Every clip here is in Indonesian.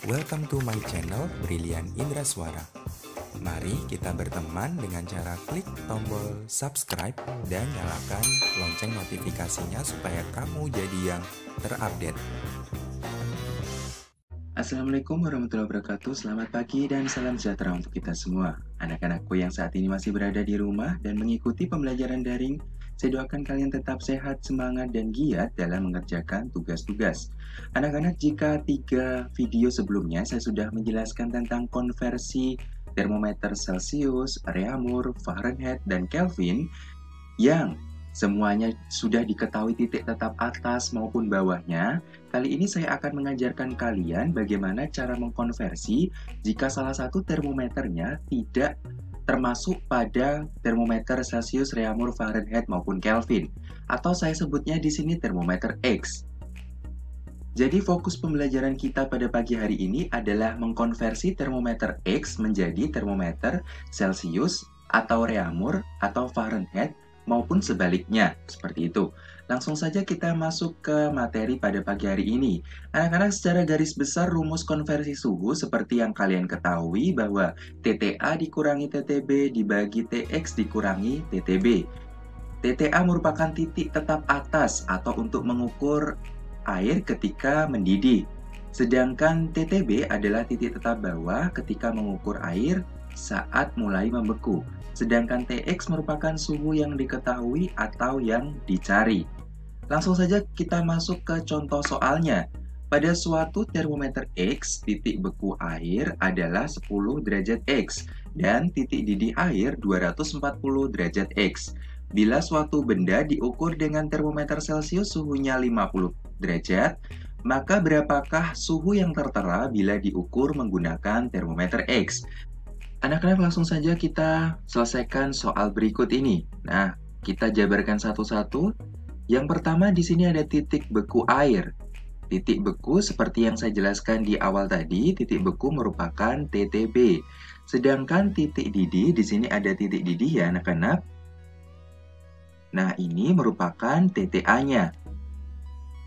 Welcome to my channel Brilian Indra Suara. Mari kita berteman dengan cara klik tombol subscribe dan nyalakan lonceng notifikasinya supaya kamu jadi yang terupdate. Assalamualaikum warahmatullahi wabarakatuh, selamat pagi dan salam sejahtera untuk kita semua. Anak-anakku yang saat ini masih berada di rumah dan mengikuti pembelajaran daring, saya doakan kalian tetap sehat, semangat, dan giat dalam mengerjakan tugas-tugas. Anak-anak, jika 3 video sebelumnya saya sudah menjelaskan tentang konversi termometer Celcius, Reaumur, Fahrenheit, dan Kelvin yang semuanya sudah diketahui titik tetap atas maupun bawahnya, kali ini saya akan mengajarkan kalian bagaimana cara mengkonversi jika salah satu termometernya tidak termasuk pada termometer Celcius, Reaumur, Fahrenheit maupun Kelvin, atau saya sebutnya di sini termometer X. Jadi fokus pembelajaran kita pada pagi hari ini adalah mengkonversi termometer X menjadi termometer Celcius atau Reaumur atau Fahrenheit maupun sebaliknya, seperti itu. Langsung saja kita masuk ke materi pada pagi hari ini. Anak-anak, secara garis besar rumus konversi suhu seperti yang kalian ketahui bahwa TTA dikurangi TTB dibagi TX dikurangi TTB. TTA merupakan titik tetap atas atau untuk mengukur air ketika mendidih. Sedangkan TTB adalah titik tetap bawah ketika mengukur air saat mulai membeku. Sedangkan TX merupakan suhu yang diketahui atau yang dicari. Langsung saja kita masuk ke contoh soalnya. Pada suatu termometer X, titik beku air adalah 10 derajat X dan titik didih air 240 derajat X. Bila suatu benda diukur dengan termometer Celcius suhunya 50 derajat, maka berapakah suhu yang tertera bila diukur menggunakan termometer X? Anak-anak, langsung saja kita selesaikan soal berikut ini. Nah, kita jabarkan satu-satu. Yang pertama di sini ada titik beku air. Titik beku seperti yang saya jelaskan di awal tadi, titik beku merupakan TTB. Sedangkan titik didih di sini ada titik didih ya anak-anak. Nah, ini merupakan TTA-nya.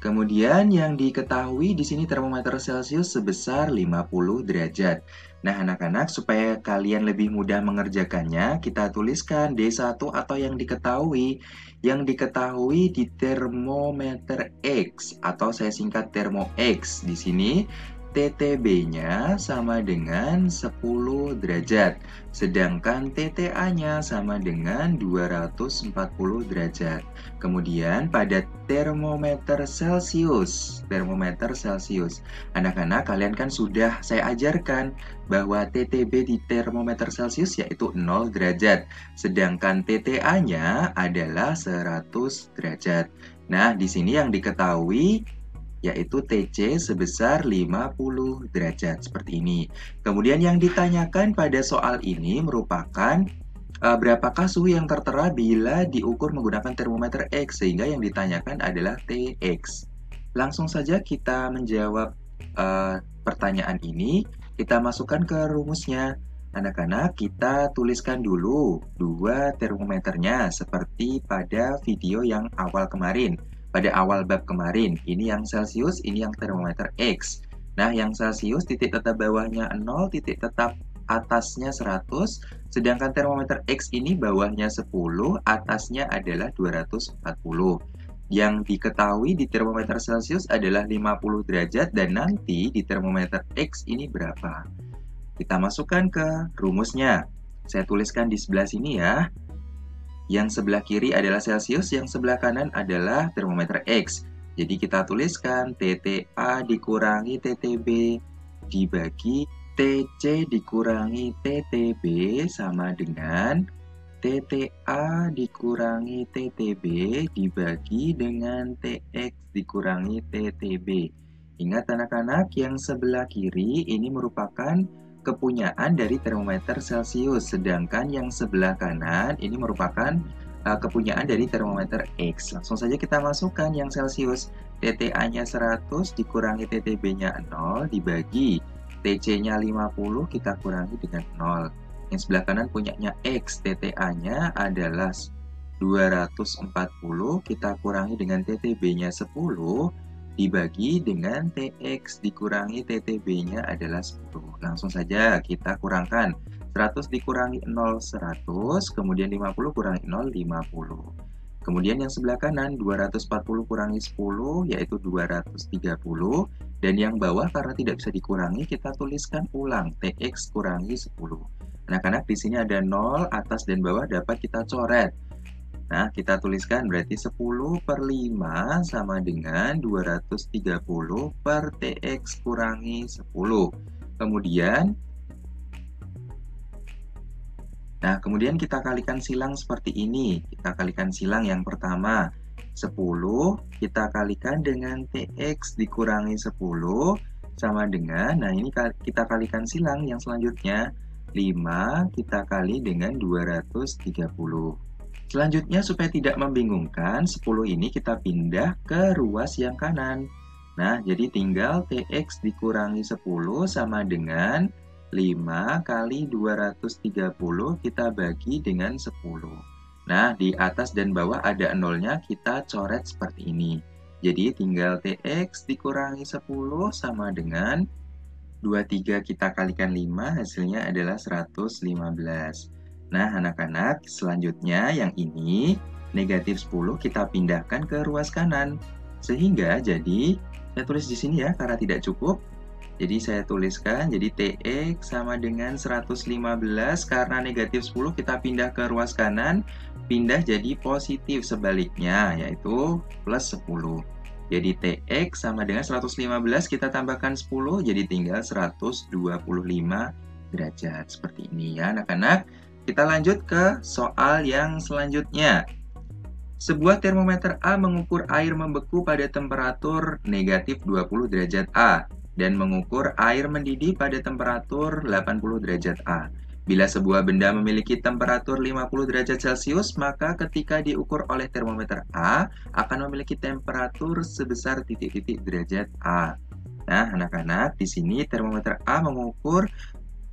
Kemudian yang diketahui di sini termometer Celcius sebesar 50 derajat. Nah, anak-anak, supaya kalian lebih mudah mengerjakannya, kita tuliskan D1 atau yang diketahui. Yang diketahui di termometer X atau saya singkat termo X di sini. TTB-nya sama dengan 10 derajat, sedangkan TTA-nya sama dengan 240 derajat. Kemudian pada termometer Celcius, anak-anak, kalian kan sudah saya ajarkan bahwa TTB di termometer Celcius yaitu 0 derajat, sedangkan TTA-nya adalah 100 derajat. Nah, di sini yang diketahui yaitu TC sebesar 50 derajat, seperti ini. Kemudian yang ditanyakan pada soal ini merupakan berapakah suhu yang tertera bila diukur menggunakan termometer X, sehingga yang ditanyakan adalah TX. Langsung saja kita menjawab pertanyaan ini, kita masukkan ke rumusnya. Anak-anak, kita tuliskan dulu dua termometernya seperti pada video yang awal kemarin. Pada awal bab kemarin, ini yang Celcius, ini yang termometer X. Nah, yang Celcius titik tetap bawahnya 0, titik tetap atasnya 100, sedangkan termometer X ini bawahnya 10, atasnya adalah 240. Yang diketahui di termometer Celcius adalah 50 derajat dan nanti di termometer X ini berapa? Kita masukkan ke rumusnya. Saya tuliskan di sebelah sini ya. Yang sebelah kiri adalah Celcius, yang sebelah kanan adalah termometer X. Jadi kita tuliskan TTA dikurangi TTB dibagi TC dikurangi TTB sama dengan TTA dikurangi TTB dibagi dengan TX dikurangi TTB. Ingat anak-anak, yang sebelah kiri ini merupakan kepunyaan dari termometer Celcius, sedangkan yang sebelah kanan ini merupakan kepunyaan dari termometer X. Langsung saja kita masukkan yang Celcius. TTA-nya 100 dikurangi TTB-nya 0 dibagi TC-nya 50 kita kurangi dengan 0. Yang sebelah kanan punyanya X, TTA-nya adalah 240 kita kurangi dengan TTB-nya 10 dibagi dengan TX dikurangi TTB-nya adalah 10. Langsung saja kita kurangkan. 100 dikurangi 0, 100, kemudian 50 kurangi 0, 50. Kemudian yang sebelah kanan, 240 kurangi 10, yaitu 230. Dan yang bawah karena tidak bisa dikurangi, kita tuliskan ulang, TX kurangi 10. Anak-anak, di sini ada 0, atas dan bawah dapat kita coret. Nah, kita tuliskan berarti 10 per 5 sama dengan 230 per TX kurangi 10. Kemudian kita kalikan silang seperti ini. Kita kalikan silang yang pertama. 10 kita kalikan dengan TX dikurangi 10 sama dengan, nah ini kita kalikan silang yang selanjutnya. 5 kita kali dengan 230. Selanjutnya supaya tidak membingungkan, 10 ini kita pindah ke ruas yang kanan. Nah, jadi tinggal TX dikurangi 10 sama dengan 5 kali 230 kita bagi dengan 10. Nah, di atas dan bawah ada nolnya, kita coret seperti ini. Jadi tinggal TX dikurangi 10 sama dengan 23 kita kalikan 5, hasilnya adalah 115. Nah, anak-anak, selanjutnya yang ini, negatif 10 kita pindahkan ke ruas kanan. Sehingga jadi, saya tulis di sini ya, karena tidak cukup. Jadi saya tuliskan, jadi TX sama dengan 115, karena negatif 10 kita pindah ke ruas kanan, pindah jadi positif sebaliknya, yaitu plus 10. Jadi TX sama dengan 115, kita tambahkan 10, jadi tinggal 125 derajat. Seperti ini ya anak-anak. Kita lanjut ke soal yang selanjutnya. Sebuah termometer A mengukur air membeku pada temperatur negatif 20 derajat A dan mengukur air mendidih pada temperatur 80 derajat A. Bila sebuah benda memiliki temperatur 50 derajat Celcius, maka ketika diukur oleh termometer A akan memiliki temperatur sebesar titik-titik derajat A. Nah, anak-anak, di sini termometer A mengukur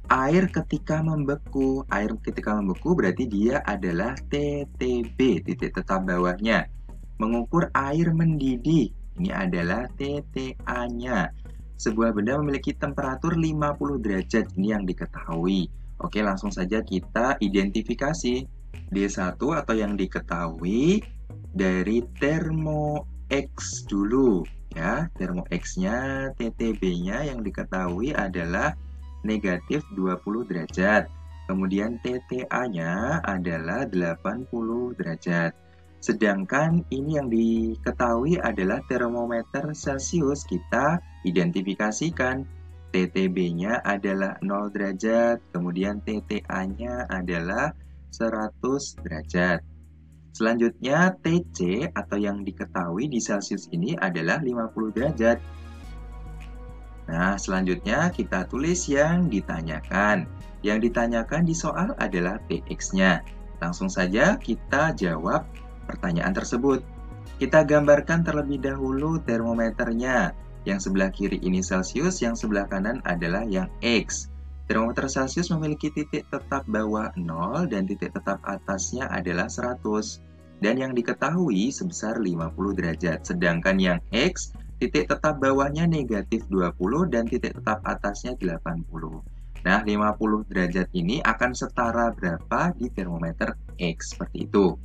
air ketika membeku. Air ketika membeku berarti dia adalah TTB, titik tetap bawahnya. Mengukur air mendidih, ini adalah TTA-nya. Sebuah benda memiliki temperatur 50 derajat, ini yang diketahui. Oke, langsung saja kita identifikasi. D1 atau yang diketahui dari termo X dulu. Ya, termo X-nya, TTB-nya yang diketahui adalah negatif 20 derajat. Kemudian TTA-nya adalah 80 derajat. Sedangkan ini yang diketahui adalah termometer Celcius. Kita identifikasikan. TTB-nya adalah 0 derajat, kemudian TTA-nya adalah 100 derajat. Selanjutnya TC atau yang diketahui di Celcius ini adalah 50 derajat. Nah, selanjutnya kita tulis yang ditanyakan. Yang ditanyakan di soal adalah TX-nya. Langsung saja kita jawab pertanyaan tersebut. Kita gambarkan terlebih dahulu termometernya. Yang sebelah kiri ini Celcius, yang sebelah kanan adalah yang X. Termometer Celcius memiliki titik tetap bawah 0 dan titik tetap atasnya adalah 100. Dan yang diketahui sebesar 50 derajat. Sedangkan yang X, titik tetap bawahnya negatif 20 dan titik tetap atasnya 80. Nah, 50 derajat ini akan setara berapa di termometer X? Seperti itu.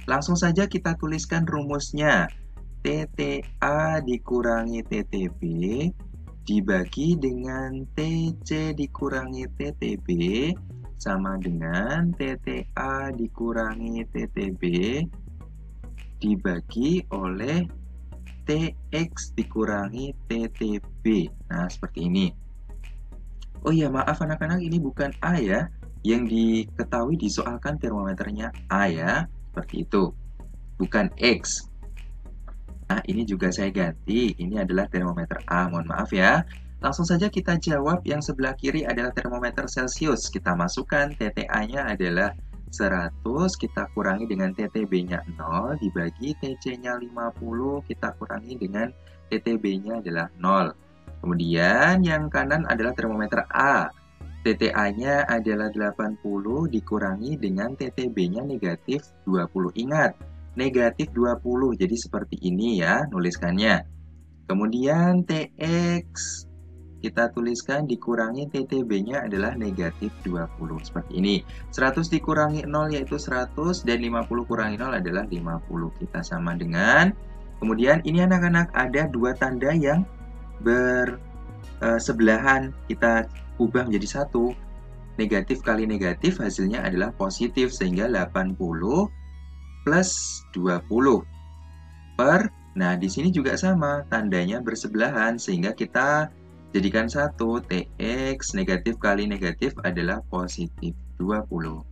Langsung saja kita tuliskan rumusnya. TTA dikurangi TTB dibagi dengan TC dikurangi TTB sama dengan TTA dikurangi TTB dibagi oleh TX dikurangi TTB. Nah, seperti ini. Oh iya, maaf anak-anak, ini bukan A ya. Yang diketahui disoalkan termometernya A ya. Seperti itu. Bukan X. Nah, ini juga saya ganti. Ini adalah termometer A. Mohon maaf ya. Langsung saja kita jawab. Yang sebelah kiri adalah termometer Celcius. Kita masukkan TTA-nya adalah 100. Kita kurangi dengan TTB-nya 0. Dibagi TC-nya 50. Kita kurangi dengan TTB-nya adalah 0. Kemudian yang kanan adalah termometer A. TTA-nya adalah 80 dikurangi dengan TTB-nya negatif 20. Ingat, negatif 20. Jadi seperti ini ya nuliskannya. Kemudian TX kita tuliskan dikurangi TTB-nya adalah negatif 20. Seperti ini. 100 dikurangi 0 yaitu 100 dan 50 kurangi 0 adalah 50. Kita sama dengan, kemudian ini anak-anak ada dua tanda yang bersebelahan. Kita ubah menjadi satu. Negatif kali negatif hasilnya adalah positif. Sehingga 80 plus 20 per, nah di sini juga sama. Tandanya bersebelahan sehingga kita jadikan satu, TX negatif kali negatif adalah positif 20.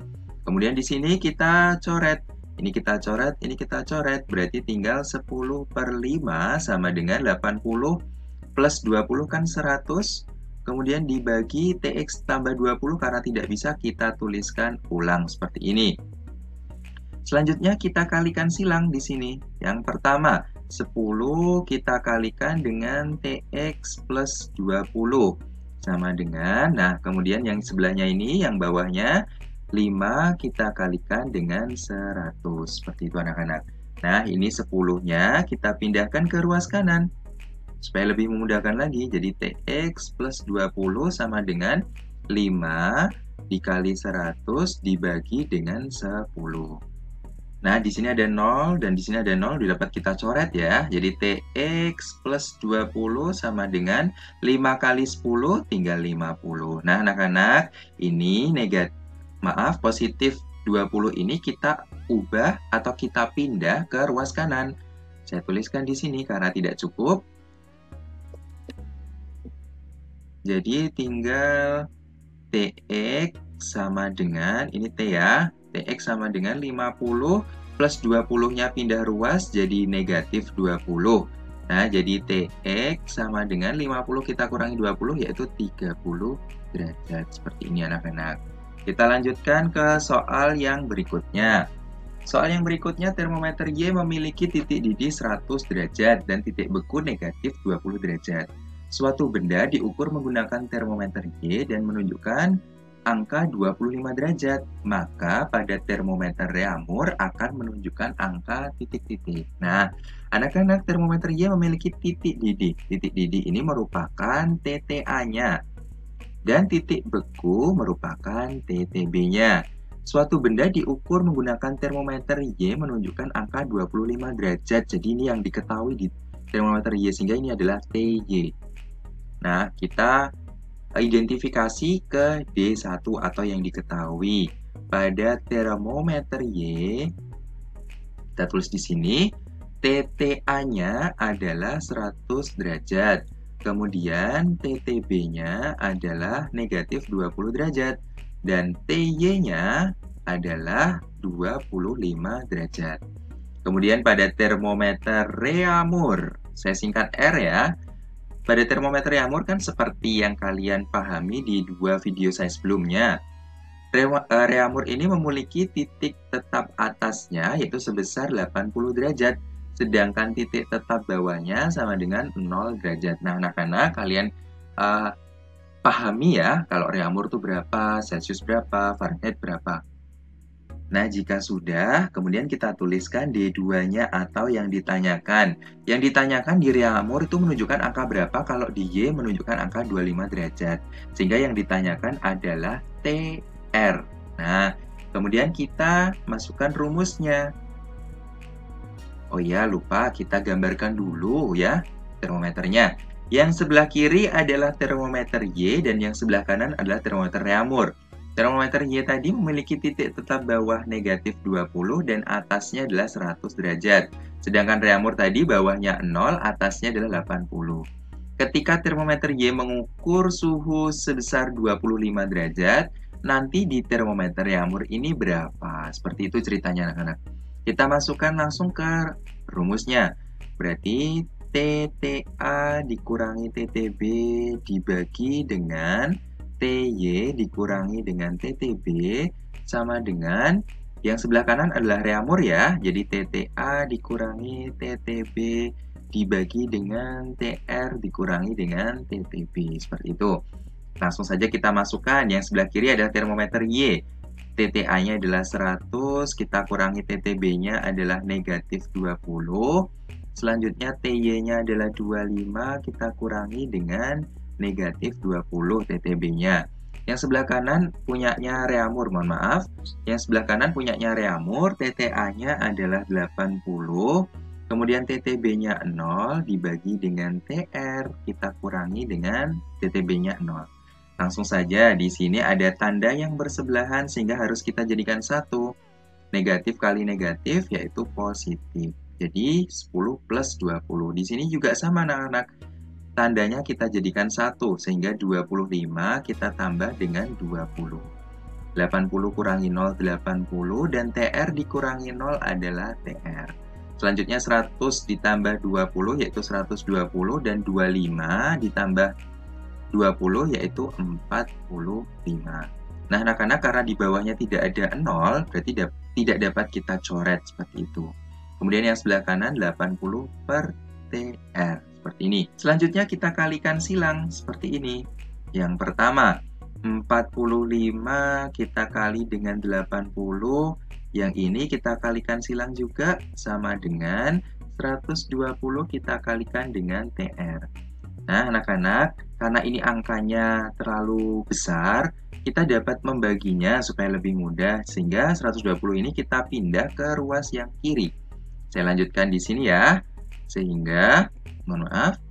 Kemudian di sini kita coret. Ini kita coret, ini kita coret. Berarti tinggal 10 per 5 sama dengan 80 plus 20 kan 100. Kemudian dibagi TX tambah 20 karena tidak bisa kita tuliskan ulang seperti ini. Selanjutnya kita kalikan silang di sini. Yang pertama, 10 kita kalikan dengan TX plus 20 sama dengan, nah kemudian yang sebelahnya ini, yang bawahnya 5 kita kalikan dengan 100, seperti itu anak-anak. Nah ini 10-nya kita pindahkan ke ruas kanan supaya lebih memudahkan lagi. Jadi TX plus 20 sama dengan 5 dikali 100 dibagi dengan 10. Nah, di sini ada 0 dan di sini ada 0, dapat kita coret ya. Jadi TX plus 20 sama dengan 5 kali 10 tinggal 50. Nah, anak-anak, ini positif 20 ini kita ubah atau kita pindah ke ruas kanan. Saya tuliskan di sini karena tidak cukup. Jadi tinggal TX sama dengan, ini T ya, TX sama dengan 50 plus 20-nya pindah ruas jadi negatif 20. Nah, jadi TX sama dengan 50 kita kurangi 20 yaitu 30 derajat. Seperti ini anak-anak. Kita lanjutkan ke soal yang berikutnya. Soal yang berikutnya, termometer Y memiliki titik didih 100 derajat dan titik beku negatif 20 derajat. Suatu benda diukur menggunakan termometer Y dan menunjukkan angka 25 derajat, maka pada termometer Reaumur akan menunjukkan angka titik-titik. Nah, anak-anak, termometer Y memiliki titik didih. Titik didih ini merupakan TTA-nya. Dan titik beku merupakan TTB-nya. Suatu benda diukur menggunakan termometer Y menunjukkan angka 25 derajat. Jadi ini yang diketahui di termometer Y, sehingga ini adalah TY. Nah, kita identifikasi ke D1 atau yang diketahui. Pada termometer Y, kita tulis di sini, TTA-nya adalah 100 derajat. Kemudian TTB-nya adalah negatif 20 derajat. Dan TY-nya adalah 25 derajat. Kemudian pada termometer Reaumur, saya singkat R ya. Pada termometer Reaumur kan seperti yang kalian pahami di dua video saya sebelumnya. Reaumur ini memiliki titik tetap atasnya yaitu sebesar 80 derajat. Sedangkan titik tetap bawahnya sama dengan 0 derajat. Nah, anak-anak, kalian pahami ya kalau Reaumur itu berapa, Celsius berapa, Fahrenheit berapa. Nah, jika sudah, kemudian kita tuliskan D2-nya atau yang ditanyakan. Yang ditanyakan di Reaumur itu menunjukkan angka berapa, kalau di Y menunjukkan angka 25 derajat. Sehingga yang ditanyakan adalah TR. Nah, kemudian kita masukkan rumusnya. Oh ya, lupa kita gambarkan dulu ya termometernya. Yang sebelah kiri adalah termometer Y dan yang sebelah kanan adalah termometer Reaumur. Termometer Y tadi memiliki titik tetap bawah negatif 20 dan atasnya adalah 100 derajat. Sedangkan Reaumur tadi bawahnya 0, atasnya adalah 80. Ketika termometer Y mengukur suhu sebesar 25 derajat, nanti di termometer Reaumur ini berapa? Seperti itu ceritanya anak-anak. Kita masukkan langsung ke rumusnya. Berarti TTA dikurangi TTB dibagi dengan TY dikurangi dengan TTB sama dengan yang sebelah kanan adalah Reaumur ya. Jadi TTA dikurangi TTB dibagi dengan TR dikurangi dengan TTB. Seperti itu. Langsung saja kita masukkan. Yang sebelah kiri adalah termometer Y. TTA-nya adalah 100, kita kurangi TTB-nya adalah negatif 20. Selanjutnya TY-nya adalah 25, kita kurangi dengan negatif 20 TTB-nya. Yang sebelah kanan punyanya Reamur, mohon maaf. Yang sebelah kanan punyanya Reamur, TTA-nya adalah 80. Kemudian TTB-nya 0 dibagi dengan TR, kita kurangi dengan TTB-nya 0. Langsung saja di sini ada tanda yang bersebelahan sehingga harus kita jadikan satu. Negatif kali negatif yaitu positif. Jadi 10 plus 20. Di sini juga sama anak-anak. Tandanya kita jadikan satu sehingga 25 kita tambah dengan 20. 80 kurangi 0 80 dan TR dikurangi 0 adalah TR. Selanjutnya 100 ditambah 20 yaitu 120 dan 25 ditambah 20 yaitu 45. Nah, anak-anak karena di bawahnya tidak ada 0, berarti tidak dapat kita coret seperti itu. Kemudian yang sebelah kanan 80 per TR, seperti ini. Selanjutnya kita kalikan silang seperti ini. Yang pertama, 45 kita kali dengan 80. Yang ini kita kalikan silang juga sama dengan 120 kita kalikan dengan TR. Nah, anak-anak, karena ini angkanya terlalu besar, kita dapat membaginya supaya lebih mudah, sehingga 120 ini kita pindah ke ruas yang kiri. Saya lanjutkan di sini ya, sehingga, mohon maaf,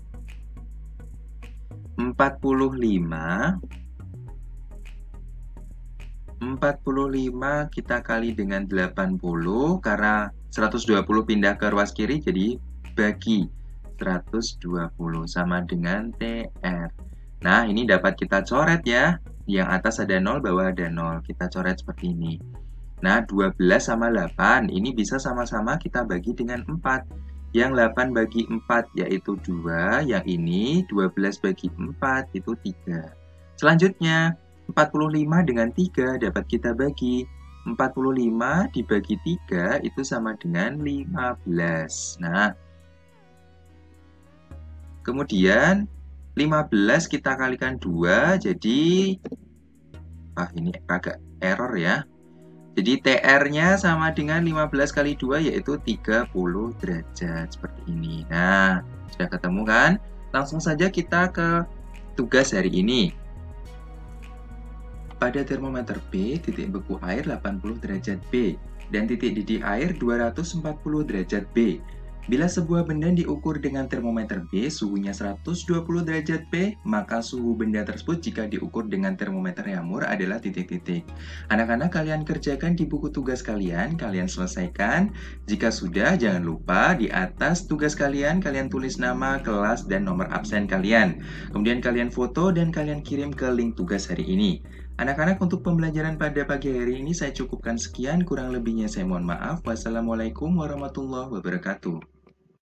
45 kita kali dengan 80, karena 120 pindah ke ruas kiri, jadi bagi 120 sama dengan TR. Nah, ini dapat kita coret ya. Yang atas ada 0, bawah ada 0. Kita coret seperti ini. Nah, 12 sama 8. Ini bisa sama-sama kita bagi dengan 4. Yang 8 bagi 4 yaitu 2. Yang ini 12 bagi 4 itu 3. Selanjutnya, 45 dengan 3 dapat kita bagi. 45 dibagi 3 itu sama dengan 15. Nah, kemudian 15 kita kalikan 2, jadi ini agak error ya. Jadi TR-nya sama dengan 15 kali 2 yaitu 30 derajat seperti ini. Nah, sudah ketemu kan? Langsung saja kita ke tugas hari ini. Pada termometer P, titik beku air 80 derajat B dan titik didih air 240 derajat B. Bila sebuah benda diukur dengan termometer B, suhunya 120 derajat B, maka suhu benda tersebut jika diukur dengan termometer Reamur adalah titik-titik. Anak-anak, kalian kerjakan di buku tugas kalian selesaikan. Jika sudah, jangan lupa di atas tugas kalian tulis nama, kelas, dan nomor absen kalian. Kemudian kalian foto dan kalian kirim ke link tugas hari ini. Anak-anak, untuk pembelajaran pada pagi hari ini saya cukupkan sekian, kurang lebihnya saya mohon maaf. Wassalamualaikum warahmatullahi wabarakatuh.